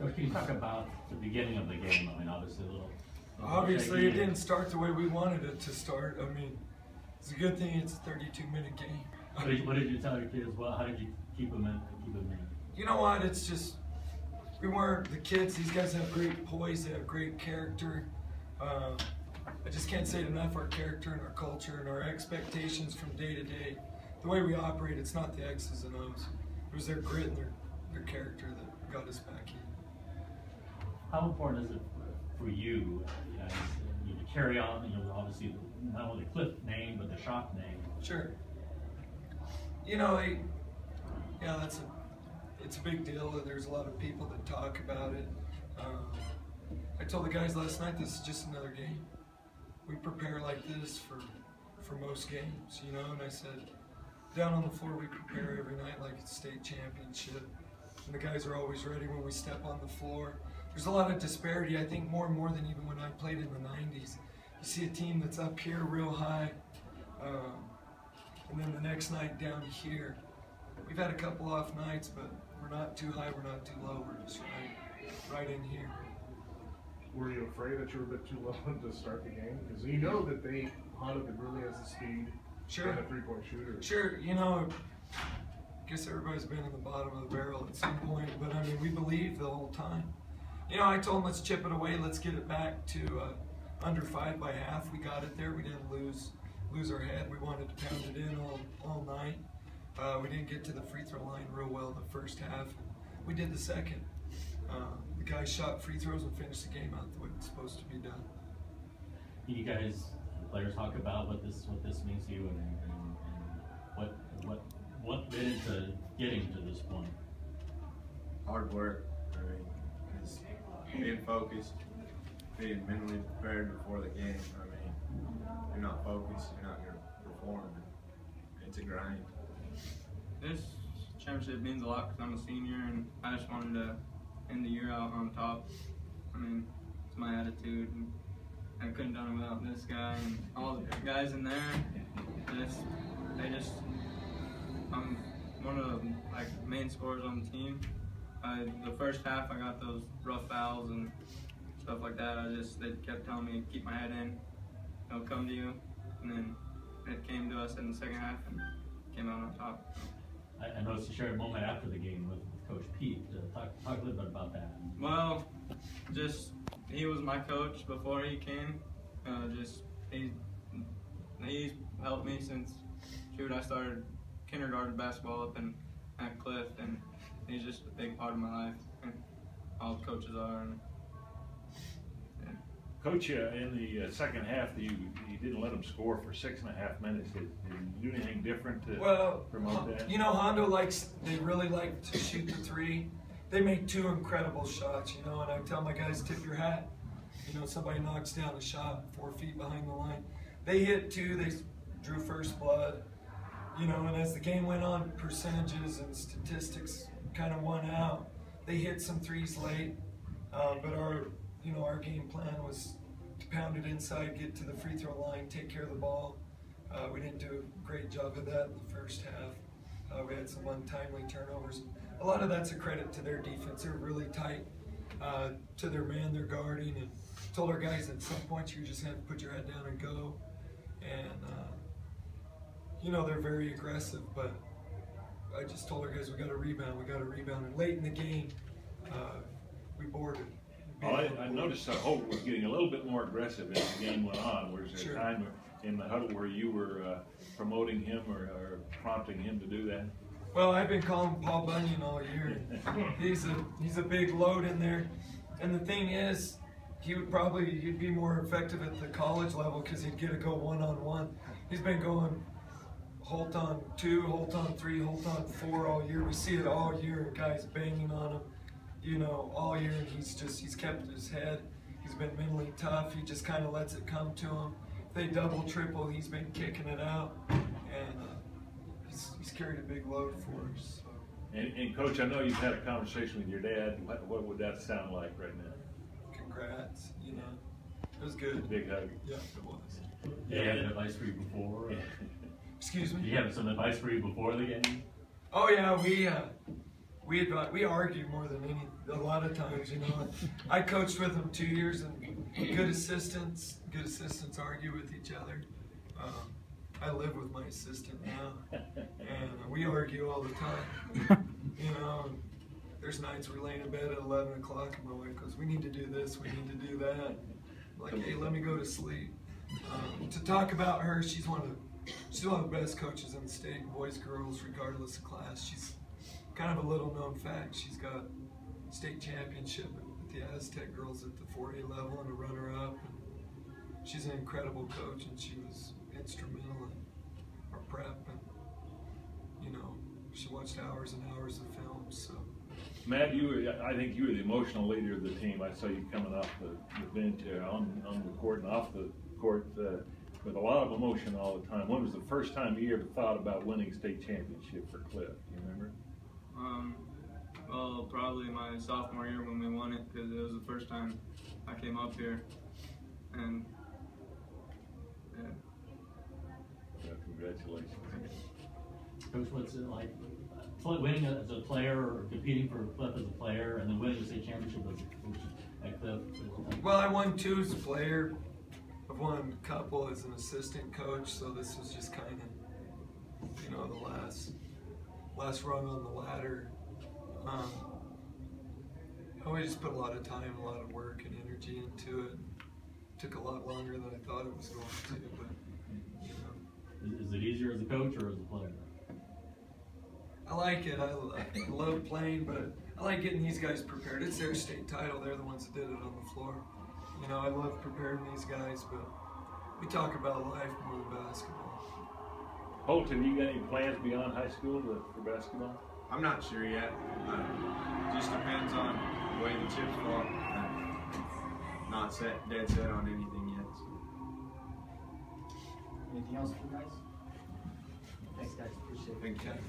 Coach, can you talk about the beginning of the game? I mean, obviously a little obviously, it didn't start the way we wanted it to start. I mean, it's a good thing it's a 32-minute game. What did you tell your kids? Well, how did you keep them in? You know what? It's just we weren't the kids. These guys have great poise. They have great character. I just can't say it enough. Our character and our culture and our expectations from day to day, the way we operate. It's not the X's and O's. It was their grit and their character that got us back in. How important is it for you, to carry on? You know, obviously not only the Cliff name but the shop name. Sure. You know, yeah, it's a big deal. There's a lot of people that talk about it. I told the guys last night, this is just another game. We prepare like this for most games, you know. And I said, down on the floor we prepare every night like it's state championship. And the guys are always ready when we step on the floor. There's a lot of disparity, I think, more and more than even when I played in the 90s. You see a team that's up here real high, and then the next night down here. We've had a couple off nights, but we're not too high, we're not too low, we're just right in here. Were you afraid that you were a bit too low to start the game? Because you know that Honda really has the speed and a three-point shooter. Sure, you know, I guess everybody's been in the bottom of the barrel at some point, but I mean, we believe the whole time. You know, I told them, let's chip it away, let's get it back to under 5 by half. We got it there, we didn't lose our head. We wanted to pound it in all night. We didn't get to the free throw line real well in the first half. We did the second. The guys shot free throws and finished the game out the way it's supposed to be done. You guys, the players, talk about what this means to you and what led into getting to this point. Hard work. I mean, it's being focused, being mentally prepared before the game. I mean, if you're not focused, you're not going to perform. It's a grind. This championship means a lot because I'm a senior and I just wanted to end the year out on top. I mean, it's my attitude, and I couldn't have done it without this guy and all the guys in there. I'm one of the main scorers on the team. The first half I got those rough fouls and stuff like that. They kept telling me to keep my head in, it'll come to you, and then it came to us in the second half and came out on top. I noticed you shared a moment after the game with Coach Pete. Talk a little bit about that. Well, he was my coach before he came. He's helped me since I started kindergarten basketball up at Cliff, and he's just a big part of my life, and all the coaches are. And, yeah. Coach, in the second half, you didn't let them score for 6.5 minutes. Did you do anything different to promote that? You know, Hondo they really like to shoot the three. They make 2 incredible shots, you know, and I tell my guys, tip your hat. You know, somebody knocks down a shot 4 feet behind the line. They hit 2, they drew first blood. You know, and as the game went on, percentages and statistics kind of won out. They hit some threes late, but our game plan was to pound it inside, get to the free throw line, take care of the ball. We didn't do a great job of that in the first half. We had some untimely turnovers. A lot of that's a credit to their defense. They're really tight to their man they're guarding, and told our guys at some point you just have to put your head down and go. And you know, they're very aggressive, but I just told our guys we got to rebound. And late in the game, we boarded. Well, I noticed Holt was getting a little bit more aggressive as the game went on. Was there a time in the huddle where you were promoting him or prompting him to do that? Well, I've been calling Paul Bunyan all year. He's a big load in there, and the thing is, he'd be more effective at the college level because he'd get to go one-on-one. He's been going Holt on 2, Holt on 3, Holt on 4 all year. We see it all year, guys banging on him, you know, all year. And he's kept his head. He's been mentally tough. He just kind of lets it come to him. If they double, triple, he's been kicking it out, and he's carried a big load for us. So. And Coach, I know you've had a conversation with your dad. What would that sound like right now? Congrats, you know, it was good. Big hug. Yeah, it was. Did you have advice for you before? Excuse me? Did you have some advice for you before the game? Oh yeah, we argue more than a lot of times, you know. I coached with them 2 years, and good assistants argue with each other. I live with my assistant now, and we argue all the time. You know, there's nights we're laying in bed at 11 o'clock, and my wife goes, "We need to do this, we need to do that." I'm like, "Hey, let me go to sleep." To talk about her, she's one of the best coaches in the state, boys, girls, regardless of class. She's kind of a little known fact. She's got state championship with the Aztec girls at the 4A level and a runner-up. She's an incredible coach, and she was instrumental in our prep. And you know, she watched hours and hours of films. So, Matt, I think you were the emotional leader of the team. I saw you coming off the bench on the court and off the court with a lot of emotion all the time. When was the first time you ever thought about winning state championship for Cliff? Do you remember? Well, probably my sophomore year when we won it, because it was the first time I came up here, and Yeah, congratulations. Coach, what's it like winning as a player or competing for Cliff as a player, and then winning the state championship as a coach at Cliff? Well, I won 2 as a player. I've won a couple as an assistant coach, so this was just kind of, you know, the last rung on the ladder. I just put a lot of time, a lot of work and energy into it. Took a lot longer than I thought it was going to, but you know. Is it easier as a coach or as a player? I like it. I love playing, but I like getting these guys prepared. It's their state title. They're the ones that did it on the floor. You know, I love preparing these guys, but we talk about life more than basketball. Holt, have you got any plans beyond high school for basketball? I'm not sure yet. Just depends on the way the chips fall. Not dead set on anything yet. So. Anything else for you guys? Thanks, guys. Appreciate it. Thank you.